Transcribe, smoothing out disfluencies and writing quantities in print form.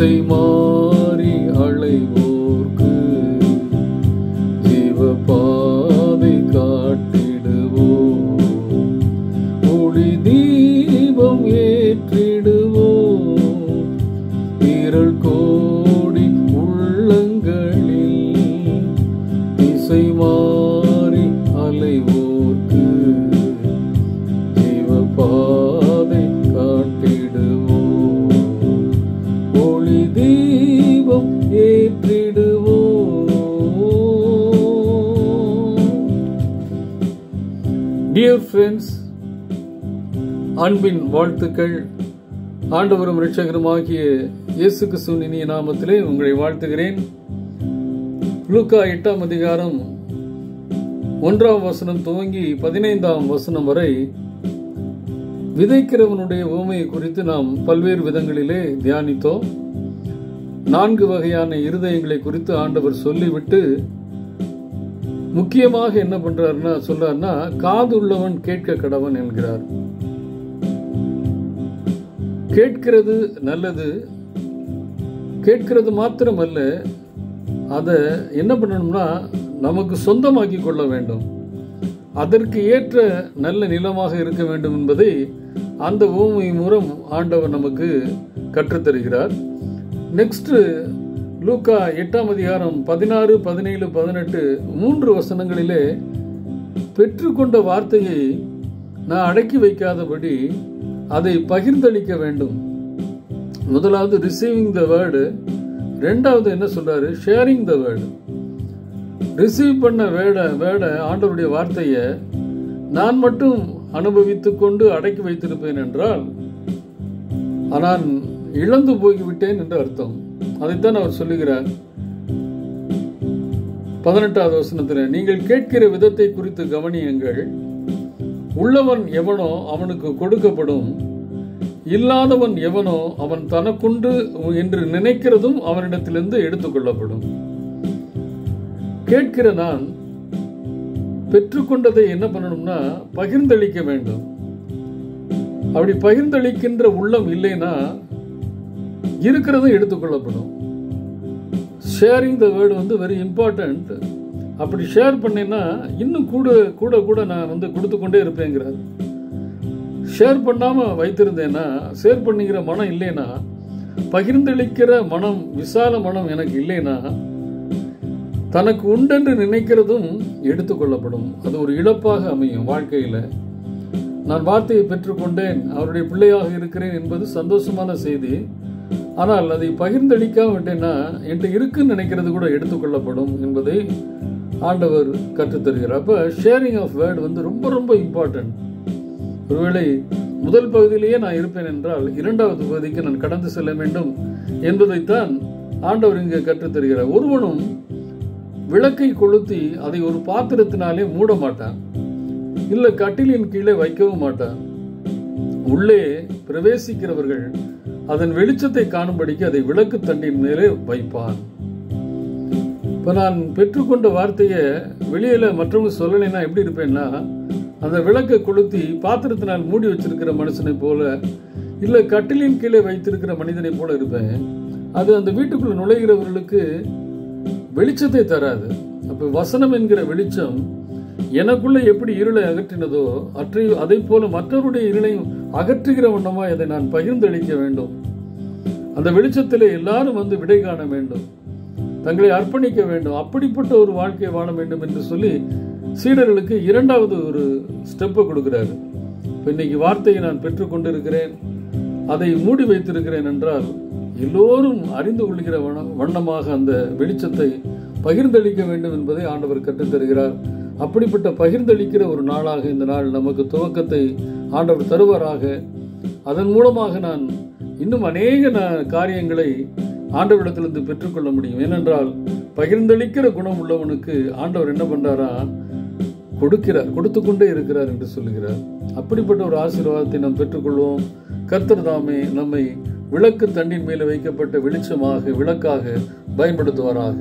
திசை மாறி அலைவோர்க்கு ஜீவ பாதை காட்டிடுவோம், ஒளி தீபம் ஏற்றிடுவோம். இருள் கோடி உள்ளங்களில் திசை மாறி அலைவோர்க்கு ஜீவ பாதை காட்டிடுவோம், ஒளி தீபம் ஏற்றிடுவோம். டியர் ஃப்ரெண்ட்ஸ், அன்பின் வாழ்த்துக்கள். ஆண்டவரும் இரட்சகருமாகிய இயேசு கிறிஸ்துவின் இனிய நாமத்திலே உங்களை வாழ்த்துகிறேன். லூக்கா 8ஆம் அதிகாரம் 1ஆம் வசனம் துவங்கி 15ஆம் வசனம் வரை விதைக்கிறவனுடைய உவமையை குறித்து நாம் பல்வேறு விதங்களிலே தியானித்தோம். 4 வகையான இருதயங்களை குறித்து ஆண்டவர் சொல்லிவிட்டு முக்கியமாக என்ன பண்றாருன்னா சொல்றாருன்னா, காது உள்ளவன் கேட்க கடவன் என்கிறார். கேட்கிறது நல்லது, கேட்கிறது மாத்திரமல்ல, அதை என்ன பண்ணணும்னா நமக்கு சொந்தமாக்கி கொள்ள வேண்டும். அதற்கு ஏற்ற நல்ல நிலமாக இருக்க வேண்டும் என்பதை அந்த உவமை மூலம் ஆண்டவர் நமக்கு கற்றுத்தருகிறார். நெக்ஸ்ட் லூக்கா 8ஆம் அதிகாரம் 16, 17, 18 3 வசனங்களிலே பெற்றுக்கொண்ட வார்த்தையை நான் அடக்கி வைக்காதபடி அதை பகிர்ந்தளிக்க வேண்டும். முதலாவது ரிசீவிங் த வேர்டு, ரெண்டாவது என்ன சொல்றாரு, ஷேரிங் த வேர்டு. ரிசீவ் பண்ண வேர்டை ஆண்டவருடைய வார்த்தையை நான் மட்டும் அனுபவித்துக் கொண்டு அடக்கி வைத்திருப்பேன் என்றால் நான் இழந்து போய்விட்டேன் என்று அர்த்தம். அதைத்தான் அவர் சொல்லுகிறார் 18ஆவது வசனத்தில், நீங்கள் கேட்கிற விதத்தை குறித்து கவனியுங்கள். உள்ளவன் எவனோ அவனுக்கு கொடுக்கப்படும், இல்லாதவன் எவனோ அவன் தனக்குண்டு என்று நினைக்கிறதும் அவனிடத்திலிருந்து எடுத்துக்கொள்ளப்படும். கேட்கிற நான் பெற்றுக்கொண்டதை என்ன பண்ணணும்னா பகிர்ந்தளிக்க வேண்டும். அப்படி பகிர்ந்தளிக்கின்ற உள்ளம் இல்லைன்னா இருக்கிறதும் எடுத்துக்கொள்ளப்படும். Sharing the word very important. அப்படி ஷேர் பண்ணேன்னா இன்னும் கூட நான் கொடுத்து கொண்டே இருப்பேங்கிறார். ஷேர் பண்ணாம வைத்திருந்தேன்னா, ஷேர் பண்ணிக்கிற மனம் இல்லைன்னா, பகிர்ந்தளிக்கிற மனம், விசால மனம் எனக்கு இல்லைன்னா, தனக்கு உண்டென்று நினைக்கிறதும் எடுத்துக்கொள்ளப்படும். அது ஒரு இழப்பாக அமையும் வாழ்க்கையில. நான் வார்த்தையை பெற்றுக்கொண்டேன், அவருடைய பிள்ளையாக இருக்கிறேன் என்பது சந்தோஷமான செய்தி. ஆனால் அதை பகிர்ந்தளிக்காம விட்டேன்னா என்கிட்ட இருக்குன்னு நினைக்கிறது கூட எடுத்துக்கொள்ளப்படும் என்பதை ஆண்டவர் கற்றுத்தருகிறார். அப்ப ஷேரிங் ஆஃப் வேர்டு ரொம்ப ரொம்ப இம்பார்ட்டன்ட். ஒருவேளை முதல் பகுதியிலேயே நான் இருப்பேன் என்றால் 2வது பகுதிக்கு நான் கடந்து செல்ல வேண்டும் என்பதைத்தான் ஆண்டவர் இங்கு கற்றுத்தருகிறார். ஒருவனும் விளக்கை கொளுத்தி அதை ஒரு பாத்திரத்தினாலே மூட மாட்டான், இல்ல கட்டிலின் கீழே வைக்கவும் மாட்டான். உள்ளே பிரவேசிக்கிறவர்கள் அதன் வெளிச்சத்தை காணும்படிக்கு அதை விளக்கு தண்டின் மேலே வைப்பான். இப்ப நான் பெற்றுக்கொண்ட வார்த்தையை வெளியில மற்றவங்க சொல்லலைன்னா எப்படி இருப்பேன்னா, அந்த விளக்கை கொளுத்தி பாத்திரத்தினால் மூடி வச்சிருக்கிற மனுஷனை போல, இல்ல கட்டிலின் கீழே வைத்திருக்கிற மனிதனை போல இருப்பேன். அது அந்த வீட்டுக்குள்ள நுழைகிறவர்களுக்கு வெளிச்சத்தை தராது. அப்ப வசனம் என்கிற வெளிச்சம் எனக்குள்ள எப்படி இருளை அகற்றினதோ அதை போல மற்றவருடைய இருளையும் அகற்றுகிற வண்ணமா அதை நான் பகிர்ந்தளிக்க வேண்டும். அந்த வெளிச்சத்திலே எல்லாரும் விடை காண வேண்டும், தங்களை அர்ப்பணிக்க வேண்டும். அப்படிப்பட்ட ஒரு வாழ்க்கை வாழ வேண்டும் என்று சொல்லி சீடர்களுக்கு 2வது ஒரு ஸ்டெப்பை கொடுக்கிறாரு. இப்ப இன்னைக்கு வார்த்தையை நான் பெற்றுக்கொண்டு இருக்கிறேன், அதை மூடி வைத்திருக்கிறேன் என்றால் எல்லோரும் அறிந்து கொள்கிற வண்ணமாக அந்த வெளிச்சத்தை பகிர்ந்தளிக்க வேண்டும் என்பதை ஆண்டவர் கற்றுத்தருகிறார். அப்படிப்பட்ட பகிர்ந்தளிக்கிற ஒரு நாளாக இந்த நாள் நமக்கு துவக்கத்தை ஆண்டவர் தருவாராக. அதன் மூலமாக நான் இன்னும் அநேக காரியங்களை ஆண்டவரிடத்திலிருந்து பெற்றுக்கொள்ள முடியும். ஏனென்றால் பகிர்ந்தளிக்கிற குணம் உள்ளவனுக்கு ஆண்டவர் என்ன பண்றாரா, கொடுக்கிறார், கொடுத்து கொண்டே இருக்கிறார் என்று சொல்லுகிறார். அப்படிப்பட்ட ஒரு ஆசீர்வாதத்தை நாம் பெற்றுக்கொள்வோம். கர்த்தர் தாமே நம்மை விளக்கு தண்டின் மேலே வைக்கப்பட்ட வெளிச்சமாக, விளக்காக பயன்படுத்துவாராக.